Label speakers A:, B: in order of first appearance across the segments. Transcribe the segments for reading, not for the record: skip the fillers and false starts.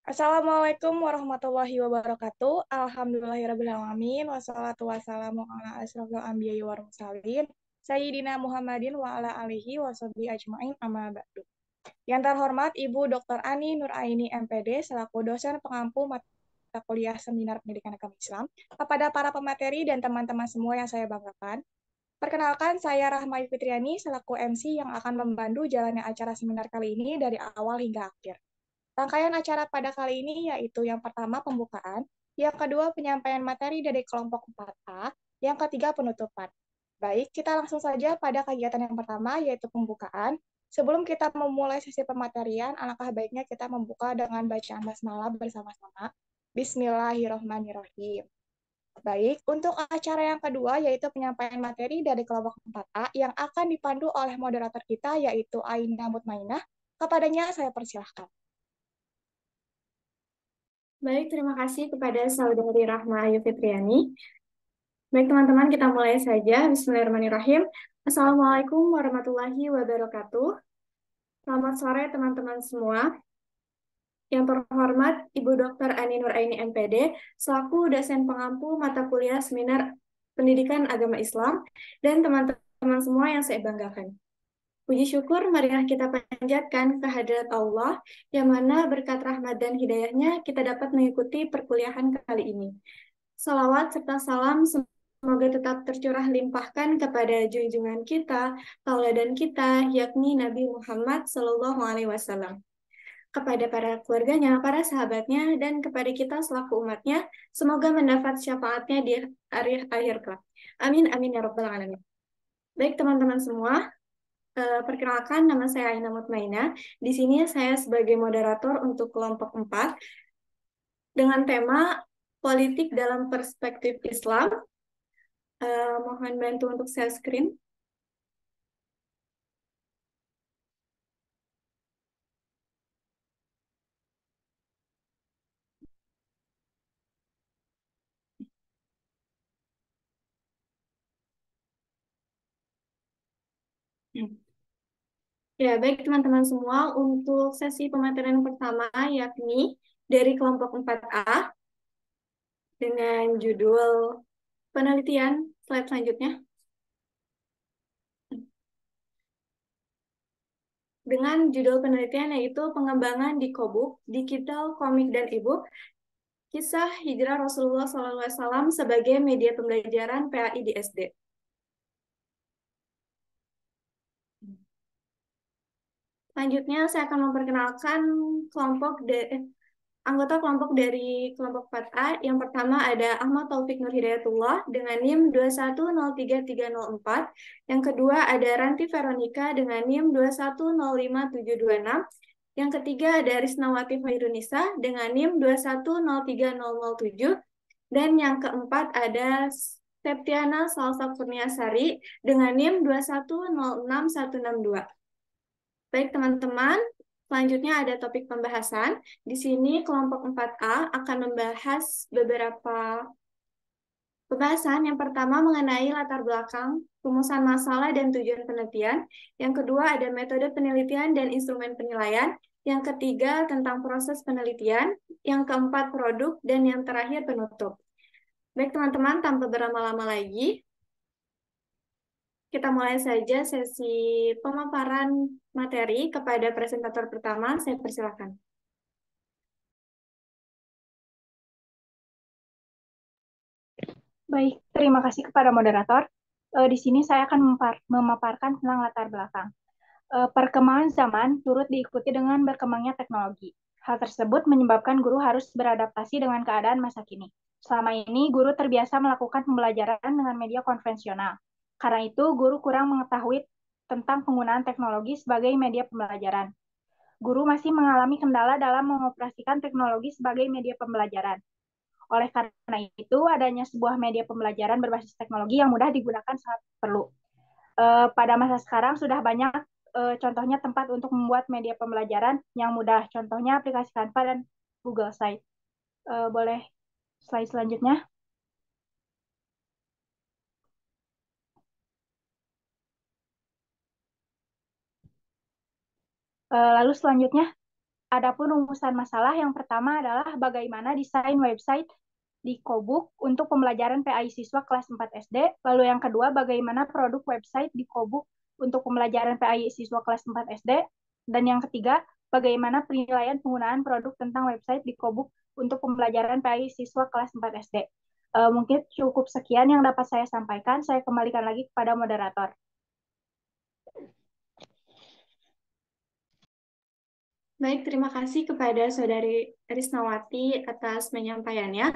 A: Assalamualaikum warahmatullahi wabarakatuh. Alhamdulillahirrabbilalamin. Wassalatu wassalamu ala asrofil anbiya'i wal mursalin. Sayyidina Muhammadin wa ala alihi wa sahbihi ajma'in amma ba'du. Yang terhormat Ibu Dr. Ani Nuraini MPD selaku dosen pengampu mata kuliah Seminar Pendidikan Agama Islam. Kepada para pemateri dan teman-teman semua yang saya banggakan. Perkenalkan, saya Rahma Fitriani selaku MC yang akan membantu jalannya acara seminar kali ini dari awal hingga akhir. Rangkaian acara pada kali ini yaitu yang pertama pembukaan, yang kedua penyampaian materi dari kelompok 4A, yang ketiga penutupan. Baik, kita langsung saja pada kegiatan yang pertama yaitu pembukaan. Sebelum kita memulai sesi pematerian, alangkah baiknya kita membuka dengan bacaan basmalah bersama-sama. Bismillahirrahmanirrahim. Baik, untuk acara yang kedua yaitu penyampaian materi dari kelompok 4A yang akan dipandu oleh moderator kita yaitu Aina Mutmainah. Kepadanya saya persilahkan.
B: Baik, terima kasih kepada Saudari Rahma Ayu Fitriani. Baik, teman-teman, kita mulai saja. Bismillahirrahmanirrahim. Assalamualaikum warahmatullahi wabarakatuh. Selamat sore, teman-teman semua. Yang terhormat Ibu Dr. Ani Nuraini MPD, selaku dosen pengampu mata kuliah Seminar Pendidikan Agama Islam, dan teman-teman semua yang saya banggakan. Puji syukur marilah kita panjatkan kehadirat Allah, yang mana berkat rahmat dan hidayahnya kita dapat mengikuti perkuliahan kali ini. Salawat serta salam semoga tetap tercurah limpahkan kepada junjungan kita, tauladan kita, yakni Nabi Muhammad SAW, kepada para keluarganya, para sahabatnya, dan kepada kita selaku umatnya, semoga mendapat syafaatnya di akhir kelak. Amin, amin, ya rabbal alamin. Baik, teman-teman semua, perkenalkan, nama saya Aina Mutmainah. Di sini saya sebagai moderator untuk kelompok 4 dengan tema politik dalam perspektif Islam. Mohon bantu untuk share screen. Ya, baik teman-teman semua, untuk sesi pematerian pertama yakni dari kelompok 4A dengan judul penelitian, slide selanjutnya. Dengan judul penelitian yaitu pengembangan di Kobuk, digital, komik, dan e-book, kisah hijrah Rasulullah SAW sebagai media pembelajaran PAI di SD. Selanjutnya, saya akan memperkenalkan anggota kelompok dari kelompok 4A. Yang pertama ada Ahmad Taufik Nur Hidayatullah dengan NIM 2103304. Yang kedua ada Ranti Veronica dengan NIM 2105726. Yang ketiga ada Risnawati Khairunisa dengan NIM 2103007. Dan yang keempat ada Septiana Salsa Kurniasari dengan NIM 2106162. Baik, teman-teman, selanjutnya ada topik pembahasan. Di sini kelompok 4A akan membahas beberapa pembahasan. Yang pertama mengenai latar belakang, rumusan masalah dan tujuan penelitian. Yang kedua ada metode penelitian dan instrumen penilaian. Yang ketiga tentang proses penelitian. Yang keempat produk. Dan yang terakhir penutup. Baik, teman-teman, tanpa berlama-lama lagi, kita mulai saja sesi pemaparan materi kepada presentator pertama. Saya persilakan.
C: Baik, terima kasih kepada moderator. Di sini saya akan memaparkan tentang latar belakang. Perkembangan zaman turut diikuti dengan berkembangnya teknologi. Hal tersebut menyebabkan guru harus beradaptasi dengan keadaan masa kini. Selama ini, guru terbiasa melakukan pembelajaran dengan media konvensional. Karena itu, guru kurang mengetahui tentang penggunaan teknologi sebagai media pembelajaran. Guru masih mengalami kendala dalam mengoperasikan teknologi sebagai media pembelajaran. Oleh karena itu, adanya sebuah media pembelajaran berbasis teknologi yang mudah digunakan sangat perlu. Pada masa sekarang sudah banyak contohnya tempat untuk membuat media pembelajaran yang mudah. Contohnya aplikasi Canva dan Google Site. Boleh slide selanjutnya. Lalu selanjutnya Adapun rumusan masalah yang pertama adalah bagaimana desain website di Kobuk untuk pembelajaran PAI siswa kelas 4 SD. Lalu yang kedua, bagaimana produk website di Kobuk untuk pembelajaran PAI siswa kelas 4 SD. Dan yang ketiga, bagaimana penilaian penggunaan produk tentang website di Kobuk untuk pembelajaran PAI siswa kelas 4 SD. Mungkin cukup sekian yang dapat saya sampaikan. Saya kembalikan lagi kepada moderator.
B: Baik, terima kasih kepada Saudari Risnawati atas penyampaiannya.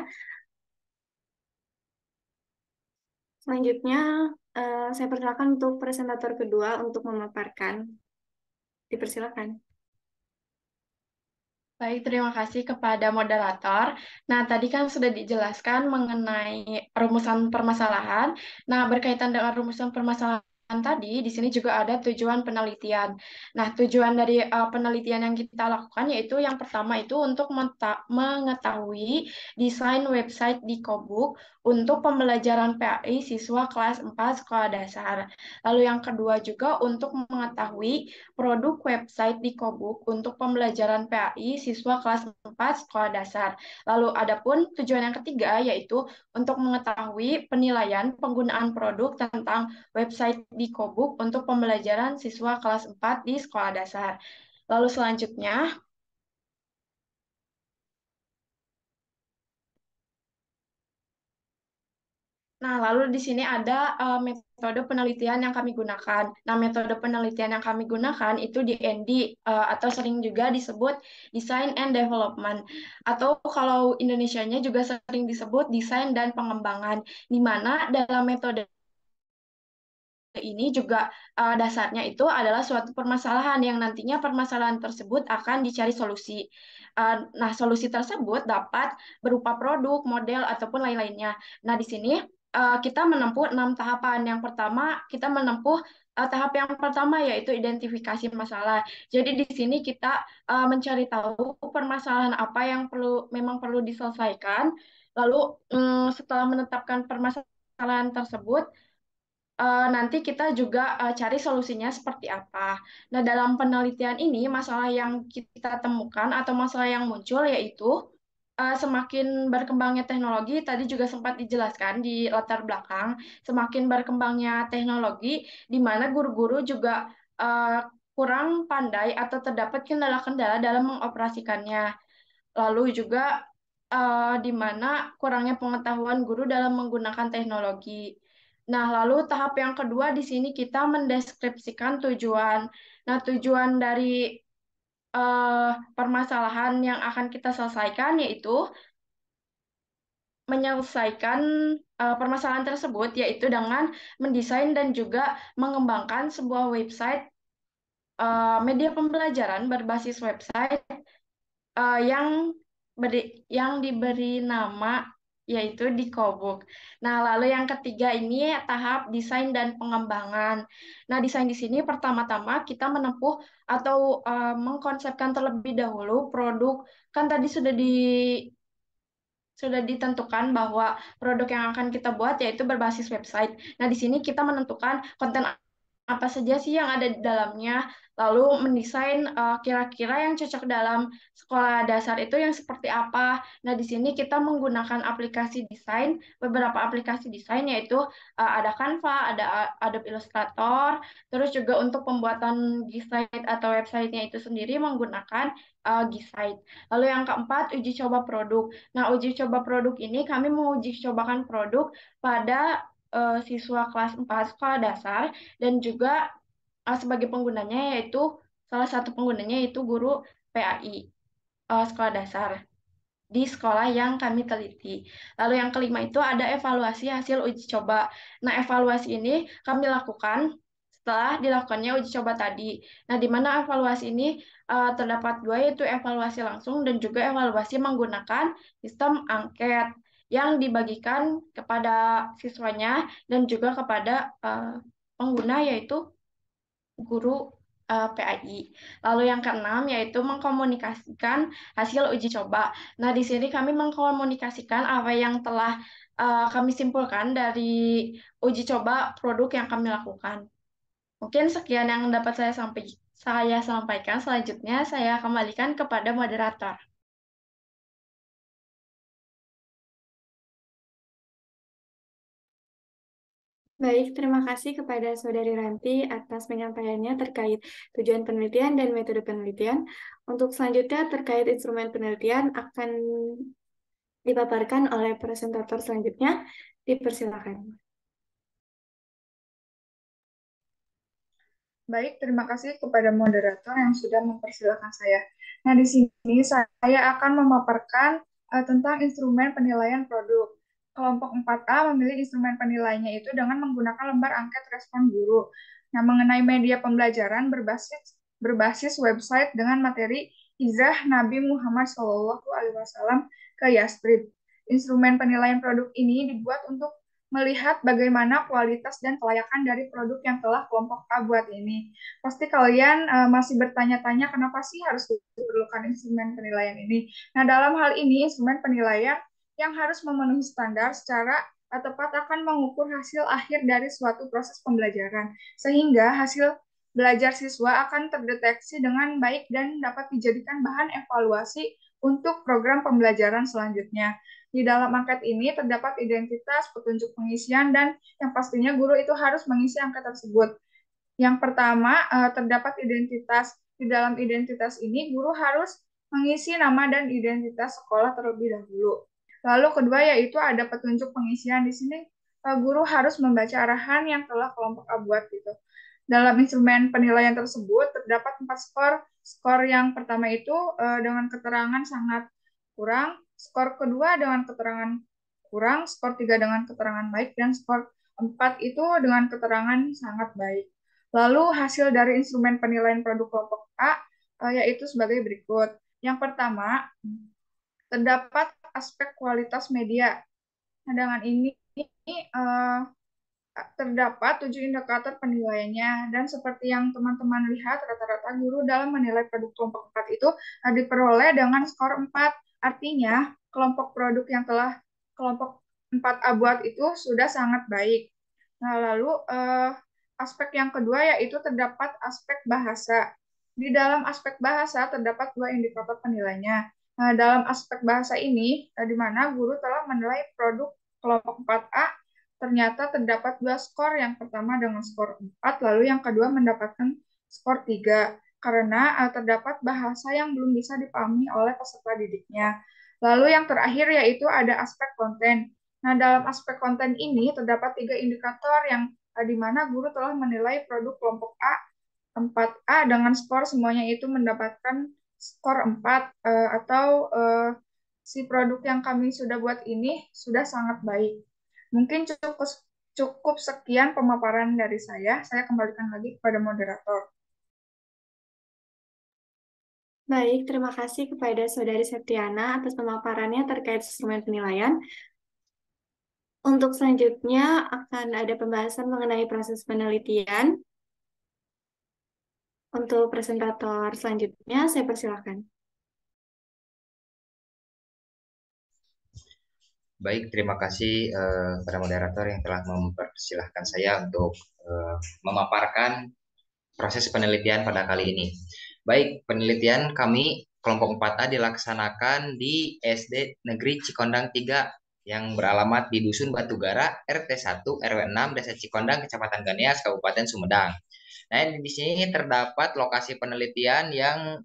B: Selanjutnya, saya persilakan untuk presentator kedua untuk memaparkan. Dipersilakan.
D: Baik, terima kasih kepada moderator. Nah, tadi kan sudah dijelaskan mengenai rumusan permasalahan. Nah, berkaitan dengan rumusan permasalahan tadi, di sini juga ada tujuan penelitian. Nah, tujuan dari penelitian yang kita lakukan yaitu yang pertama itu untuk mengetahui desain website di Kobuk untuk pembelajaran PAI siswa kelas 4 sekolah dasar. Lalu yang kedua juga untuk mengetahui produk website di Kobuk untuk pembelajaran PAI siswa kelas 4 sekolah dasar. Lalu adapun tujuan yang ketiga yaitu untuk mengetahui penilaian penggunaan produk tentang website di Kobuk untuk pembelajaran siswa kelas 4 di sekolah dasar. Lalu selanjutnya, nah, lalu di sini ada metode penelitian yang kami gunakan. Nah, metode penelitian yang kami gunakan itu DND atau sering juga disebut Design and Development. Atau kalau Indonesianya juga sering disebut desain dan pengembangan. Di mana dalam metode ini juga dasarnya itu adalah suatu permasalahan yang nantinya permasalahan tersebut akan dicari solusi. Nah, solusi tersebut dapat berupa produk, model, ataupun lain-lainnya. Nah, di sini kita menempuh 6 tahapan. Yang pertama, kita menempuh tahap yang pertama yaitu identifikasi masalah. Jadi di sini kita mencari tahu permasalahan apa yang memang perlu diselesaikan. Lalu setelah menetapkan permasalahan tersebut, nanti kita juga cari solusinya seperti apa. Nah, dalam penelitian ini, masalah yang kita temukan atau masalah yang muncul yaitu semakin berkembangnya teknologi, tadi juga sempat dijelaskan di latar belakang, semakin berkembangnya teknologi, di mana guru-guru juga uh, kurang pandai atau terdapat kendala-kendala dalam mengoperasikannya. Lalu juga di mana kurangnya pengetahuan guru dalam menggunakan teknologi. Nah, lalu tahap yang kedua di sini kita mendeskripsikan tujuan. Nah, tujuan dari permasalahan yang akan kita selesaikan yaitu menyelesaikan permasalahan tersebut, yaitu dengan mendesain dan juga mengembangkan sebuah website media pembelajaran berbasis website yang yang diberi nama yaitu di Kobuk. Nah, lalu yang ketiga ini tahap desain dan pengembangan. Nah, desain di sini pertama-tama kita menempuh atau mengkonsepkan terlebih dahulu produk. Kan tadi sudah ditentukan bahwa produk yang akan kita buat yaitu berbasis website. Nah, di sini kita menentukan konten apa saja sih yang ada di dalamnya, lalu mendesain kira-kira yang cocok dalam sekolah dasar itu yang seperti apa. Nah, di sini kita menggunakan aplikasi desain, beberapa aplikasi desain yaitu ada Canva, ada Adobe Illustrator, terus juga untuk pembuatan Gsite atau websitenya itu sendiri menggunakan Gsite. Lalu yang keempat, uji coba produk. Nah, uji coba produk ini kami menguji cobakan produk pada siswa kelas 4 sekolah dasar dan juga sebagai penggunanya yaitu salah satu penggunanya yaitu guru PAI sekolah dasar di sekolah yang kami teliti. Lalu yang kelima itu ada evaluasi hasil uji coba. Nah, evaluasi ini kami lakukan setelah dilakukannya uji coba tadi. Nah, di mana evaluasi ini terdapat dua, yaitu evaluasi langsung dan juga evaluasi menggunakan sistem angket yang dibagikan kepada siswanya dan juga kepada pengguna yaitu guru PAI. Lalu yang keenam yaitu mengkomunikasikan hasil uji coba. Nah, di sini kami mengkomunikasikan apa yang telah kami simpulkan dari uji coba produk yang kami lakukan. Mungkin sekian yang dapat saya saya sampaikan selanjutnya, saya kembalikan kepada moderator.
B: Baik, terima kasih kepada Saudari Ranti atas penyampaiannya terkait tujuan penelitian dan metode penelitian. Untuk selanjutnya terkait instrumen penelitian akan dipaparkan oleh presentator selanjutnya. Dipersilakan.
A: Baik, terima kasih kepada moderator yang sudah mempersilahkan saya. Nah, di sini saya akan memaparkan tentang instrumen penilaian produk. Kelompok 4A memilih instrumen penilaiannya itu dengan menggunakan lembar angket respon guru. Nah, mengenai media pembelajaran berbasis website dengan materi hijrah Nabi Muhammad SAW ke Yastrib. Instrumen penilaian produk ini dibuat untuk melihat bagaimana kualitas dan kelayakan dari produk yang telah kelompok A buat ini. Pasti kalian masih bertanya-tanya kenapa sih harus diperlukan instrumen penilaian ini. Nah, dalam hal ini instrumen penilaian yang harus memenuhi standar secara tepat akan mengukur hasil akhir dari suatu proses pembelajaran, sehingga hasil belajar siswa akan terdeteksi dengan baik dan dapat dijadikan bahan evaluasi untuk program pembelajaran selanjutnya. Di dalam angket ini terdapat identitas, petunjuk pengisian, dan yang pastinya guru itu harus mengisi angket tersebut. Yang pertama, terdapat identitas. Di dalam identitas ini, guru harus mengisi nama dan identitas sekolah terlebih dahulu. Lalu kedua yaitu ada petunjuk pengisian. Di sini guru harus membaca arahan yang telah kelompok A buat gitu. Dalam instrumen penilaian tersebut terdapat 4 skor. Skor yang pertama itu dengan keterangan sangat kurang, skor kedua dengan keterangan kurang, skor 3 dengan keterangan baik, dan skor 4 itu dengan keterangan sangat baik. Lalu hasil dari instrumen penilaian produk kelompok A yaitu sebagai berikut. Yang pertama, terdapat aspek kualitas media. Nah, dengan ini terdapat 7 indikator penilaiannya, dan seperti yang teman-teman lihat, rata-rata guru dalam menilai produk kelompok 4 itu diperoleh dengan skor 4. Artinya, kelompok produk yang telah kelompok 4A buat itu sudah sangat baik. Nah, lalu aspek yang kedua yaitu terdapat aspek bahasa. Di dalam aspek bahasa terdapat 2 indikator penilaiannya. Nah, dalam aspek bahasa ini, di mana guru telah menilai produk kelompok 4A, ternyata terdapat 2 skor. Yang pertama dengan skor 4, lalu yang kedua mendapatkan skor 3, karena terdapat bahasa yang belum bisa dipahami oleh peserta didiknya. Lalu yang terakhir yaitu ada aspek konten. Nah, dalam aspek konten ini terdapat 3 indikator yang di mana guru telah menilai produk kelompok A 4A dengan skor semuanya itu mendapatkan skor 4 atau si produk yang kami sudah buat ini sudah sangat baik. Mungkin cukup sekian pemaparan dari saya. Saya kembalikan lagi kepada moderator.
B: Baik, terima kasih kepada Saudari Septiana atas pemaparannya terkait instrumen penilaian. Untuk selanjutnya akan ada pembahasan mengenai proses penelitian. Untuk presentator selanjutnya, saya persilakan.
E: Baik, terima kasih kepada moderator yang telah mempersilahkan saya untuk memaparkan proses penelitian pada kali ini. Baik, penelitian kami kelompok 4A dilaksanakan di SD Negeri Cikondang 3 yang beralamat di Dusun Batugara, RT 1, RW 6, Desa Cikondang, Kecamatan Ganeas, Kabupaten Sumedang. Nah, di sini terdapat lokasi penelitian yang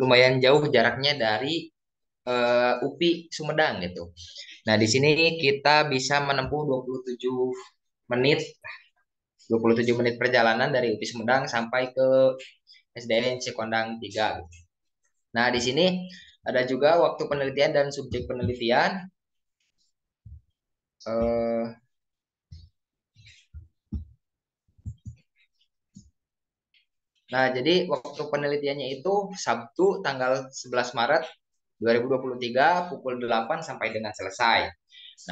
E: lumayan jauh jaraknya dari UPI Sumedang gitu. Nah, di sini kita bisa menempuh 27 menit perjalanan dari UPI Sumedang sampai ke SDN Cikondang 3. Nah, di sini ada juga waktu penelitian dan subjek penelitian. Nah, jadi waktu penelitiannya itu Sabtu tanggal 11 Maret 2023 pukul 8 sampai dengan selesai.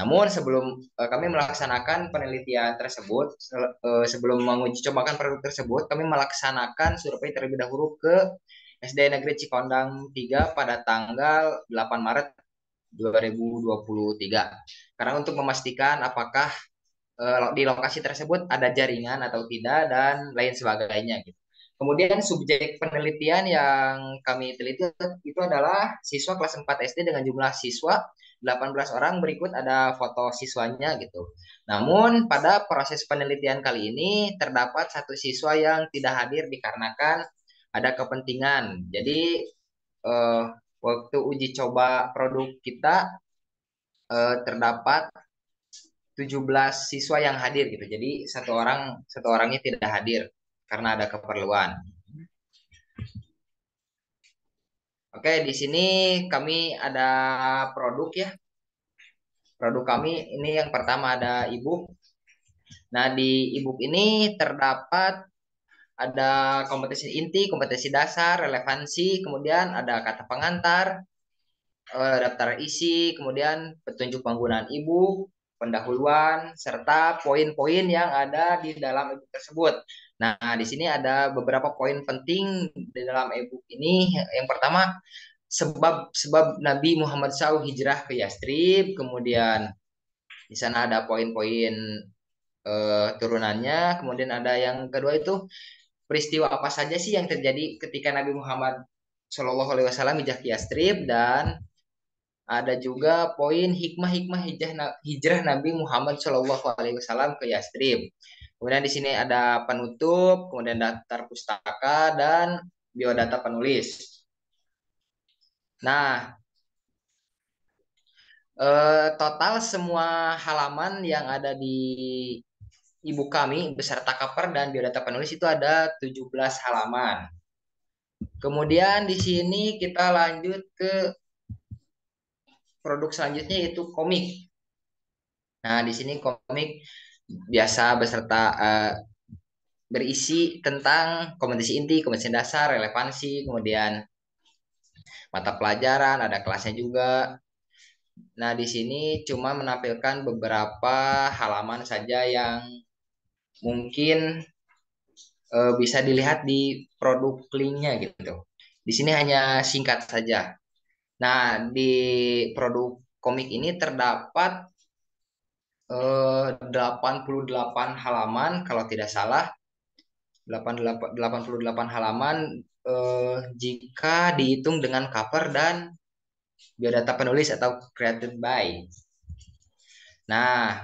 E: Namun sebelum kami melaksanakan penelitian tersebut, sebelum menguji cobakan produk tersebut, kami melaksanakan survei terlebih dahulu ke SD Negeri Cikondang 3 pada tanggal 8 Maret 2023. Karena untuk memastikan apakah di lokasi tersebut ada jaringan atau tidak dan lain sebagainya gitu. Kemudian subjek penelitian yang kami teliti itu adalah siswa kelas 4 SD dengan jumlah siswa 18 orang. Berikut ada foto siswanya gitu. Namun pada proses penelitian kali ini terdapat satu siswa yang tidak hadir dikarenakan ada kepentingan. Jadi waktu uji coba produk kita terdapat 17 siswa yang hadir gitu. Jadi satu orangnya tidak hadir karena ada keperluan. Oke, di sini kami ada produk ya. Produk kami ini yang pertama ada e-book. Nah, di e-book ini terdapat ada kompetensi inti, kompetensi dasar, relevansi, kemudian ada kata pengantar, daftar isi, kemudian petunjuk penggunaan e-book, pendahuluan, serta poin-poin yang ada di dalam e-book tersebut. Nah, di sini ada beberapa poin penting di dalam e-book ini. Yang pertama, sebab Nabi Muhammad SAW hijrah ke Yastrib, kemudian di sana ada poin-poin turunannya, kemudian ada yang kedua itu peristiwa apa saja sih yang terjadi ketika Nabi Muhammad Shallallahu Alaihi Wasallam hijrah ke Yastrib, dan ada juga poin hikmah-hikmah hijrah Nabi Muhammad Shallallahu Alaihi Wasallam ke Yastrib. Kemudian di sini ada penutup, kemudian daftar pustaka dan biodata penulis. Nah, total semua halaman yang ada di ibu kami beserta cover dan biodata penulis itu ada 17 halaman. Kemudian di sini kita lanjut ke produk selanjutnya yaitu komik. Nah, di sini komik biasa beserta berisi tentang kompetensi inti, kompetensi dasar, relevansi, kemudian mata pelajaran, ada kelasnya juga. Nah, di sini cuma menampilkan beberapa halaman saja yang mungkin bisa dilihat di produk linknya gitu. Di sini hanya singkat saja. Nah, di produk komik ini terdapat 88 halaman kalau tidak salah. 88 halaman jika dihitung dengan cover dan biodata penulis atau created by. Nah,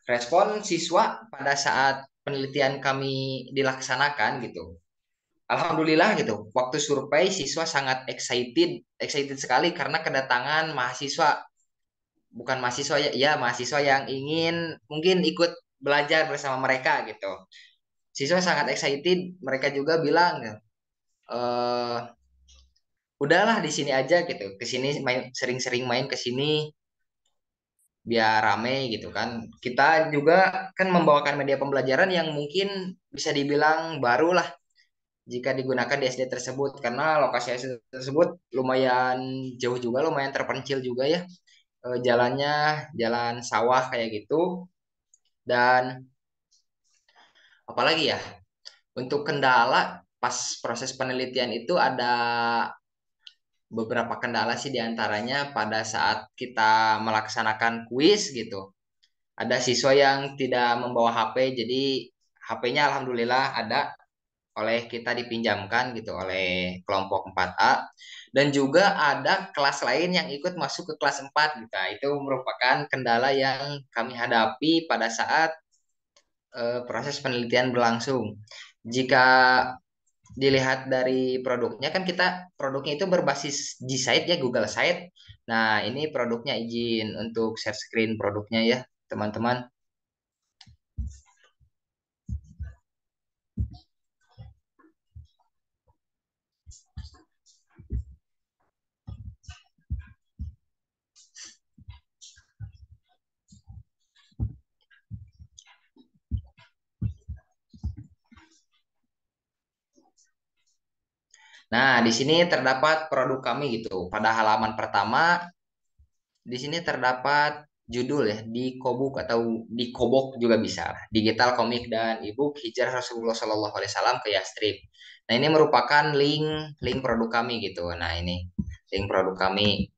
E: respon siswa pada saat penelitian kami dilaksanakan gitu. Alhamdulillah gitu. Waktu survei siswa sangat excited sekali karena kedatangan mahasiswa, bukan mahasiswa ya, ya mahasiswa yang ingin mungkin ikut belajar bersama mereka gitu. Siswa sangat excited, mereka juga bilang eh udahlah di sini aja gitu. Ke sini sering-sering main ke sini biar rame gitu kan. Kita juga kan membawakan media pembelajaran yang mungkin bisa dibilang baru lah jika digunakan di SD tersebut, karena lokasi SD tersebut lumayan jauh juga, lumayan terpencil juga ya. Jalannya jalan sawah kayak gitu. Dan apalagi ya, untuk kendala pas proses penelitian itu ada beberapa kendala sih, diantaranya pada saat kita melaksanakan kuis gitu. Ada siswa yang tidak membawa HP, jadi HP-nya alhamdulillah ada oleh kita dipinjamkan gitu oleh kelompok 4A, dan juga ada kelas lain yang ikut masuk ke kelas 4 gitu. Nah, itu merupakan kendala yang kami hadapi pada saat proses penelitian berlangsung. Jika dilihat dari produknya kan produknya itu berbasis G-Site ya, Google Site. Nah, ini produknya, izin untuk share screen produknya ya, teman-teman. Nah, di sini terdapat produk kami gitu. Pada halaman pertama, di sini terdapat judul ya, di Kobuk atau di Kobok juga bisa. Digital komik dan ebook Hijrah Rasulullah Shallallahu Alaihi Wasallam ke Yastrib. Nah, ini merupakan link produk kami gitu. Nah, ini link produk kami.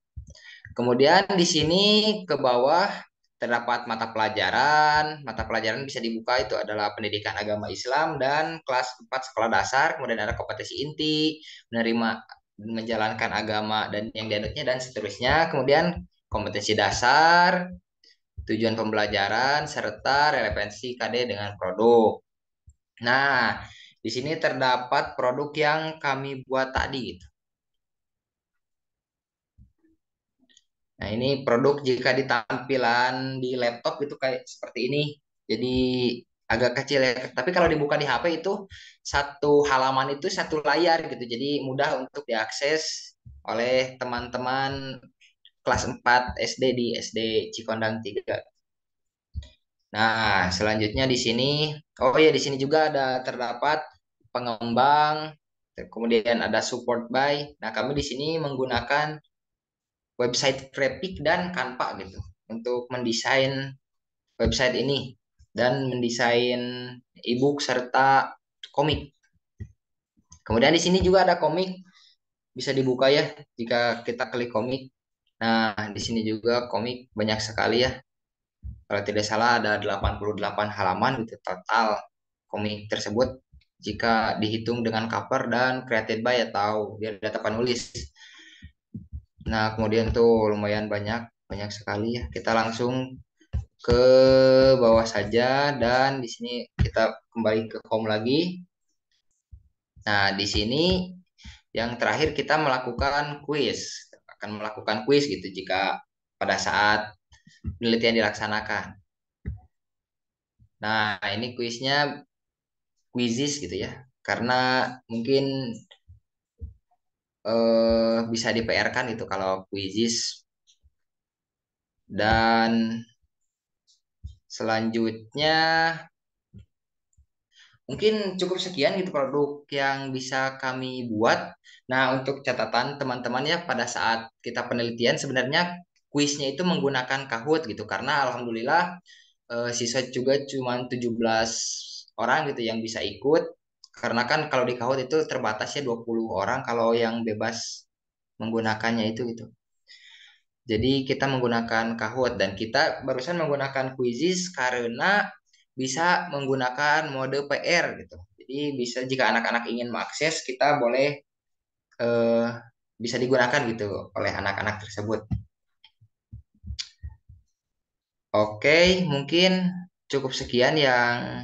E: Kemudian di sini ke bawah terdapat mata pelajaran bisa dibuka itu adalah pendidikan agama Islam dan kelas 4 sekolah dasar, kemudian ada kompetensi inti, menerima menjalankan agama dan yang dianutnya dan seterusnya, kemudian kompetensi dasar, tujuan pembelajaran, serta relevansi KD dengan produk. Nah, di sini terdapat produk yang kami buat tadi gitu. Nah, ini produk jika ditampilan di laptop itu kayak seperti ini. Jadi agak kecil ya. Tapi kalau dibuka di HP itu satu halaman itu satu layar gitu. Jadi mudah untuk diakses oleh teman-teman kelas 4 SD di SD Cikondang 3. Nah, selanjutnya di sini, oh ya di sini juga ada terdapat pengembang, kemudian ada support by. Nah, kami di sini menggunakan website Grafik dan Canva gitu untuk mendesain website ini dan mendesain ebook serta komik. Kemudian di sini juga ada komik, bisa dibuka ya jika kita klik komik. Nah, di sini juga komik banyak sekali ya. Kalau tidak salah ada 88 halaman gitu total komik tersebut jika dihitung dengan cover dan created by atau dia data penulis. Nah, kemudian tuh lumayan banyak, banyak sekali ya. Kita langsung ke bawah saja dan di sini kita kembali ke home lagi. Nah, di sini yang terakhir kita melakukan quiz. Akan melakukan quiz gitu jika pada saat penelitian dilaksanakan. Nah, ini kuisnya quizzes gitu ya. Karena mungkin bisa di PR-kan gitu kalau quizzes dan selanjutnya mungkin cukup sekian gitu produk yang bisa kami buat. Nah, untuk catatan teman-teman ya pada saat kita penelitian sebenarnya kuisnya itu menggunakan Kahoot gitu karena alhamdulillah siswa juga cuma 17 orang gitu yang bisa ikut. Karena kan kalau di Kahoot itu terbatasnya 20 orang kalau yang bebas menggunakannya itu gitu. Jadi kita menggunakan Kahoot dan kita barusan menggunakan Quizzes karena bisa menggunakan mode PR gitu. Jadi bisa jika anak-anak ingin mengakses kita boleh eh, bisa digunakan gitu oleh anak-anak tersebut. Oke, mungkin cukup sekian yang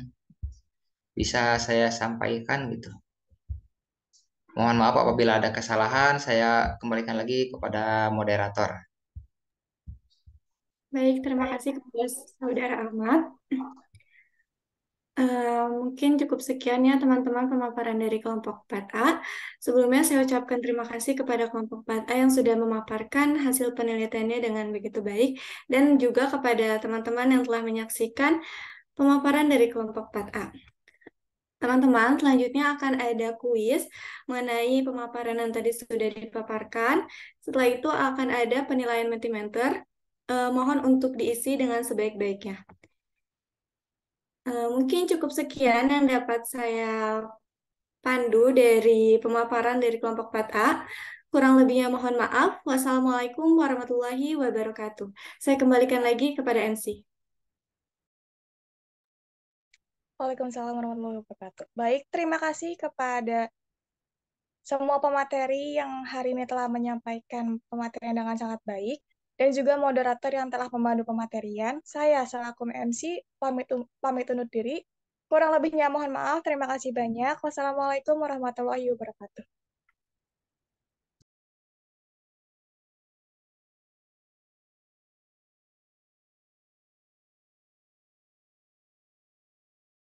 E: bisa saya sampaikan gitu. Mohon maaf apabila ada kesalahan, saya kembalikan lagi kepada moderator.
B: Baik, terima kasih kepada Saudara Ahmad. Mungkin cukup sekian ya teman-teman pemaparan dari kelompok 4A. Sebelumnya saya ucapkan terima kasih kepada kelompok 4A yang sudah memaparkan hasil penelitiannya dengan begitu baik dan juga kepada teman-teman yang telah menyaksikan pemaparan dari kelompok 4A. Teman-teman, selanjutnya akan ada kuis mengenai pemaparan yang tadi sudah dipaparkan. Setelah itu akan ada penilaian Mentimeter. Mohon untuk diisi dengan sebaik-baiknya. Mungkin cukup sekian yang dapat saya pandu dari pemaparan dari kelompok 4A. Kurang lebihnya mohon maaf. Wassalamualaikum warahmatullahi wabarakatuh. Saya kembalikan lagi kepada MC.
A: Waalaikumsalam warahmatullahi wabarakatuh. Baik, terima kasih kepada semua pemateri yang hari ini telah menyampaikan pematerian dengan sangat baik, dan juga moderator yang telah memandu pematerian. Saya selaku MC pamit undur diri. Kurang lebihnya mohon maaf. Terima kasih banyak. Wassalamualaikum warahmatullahi wabarakatuh.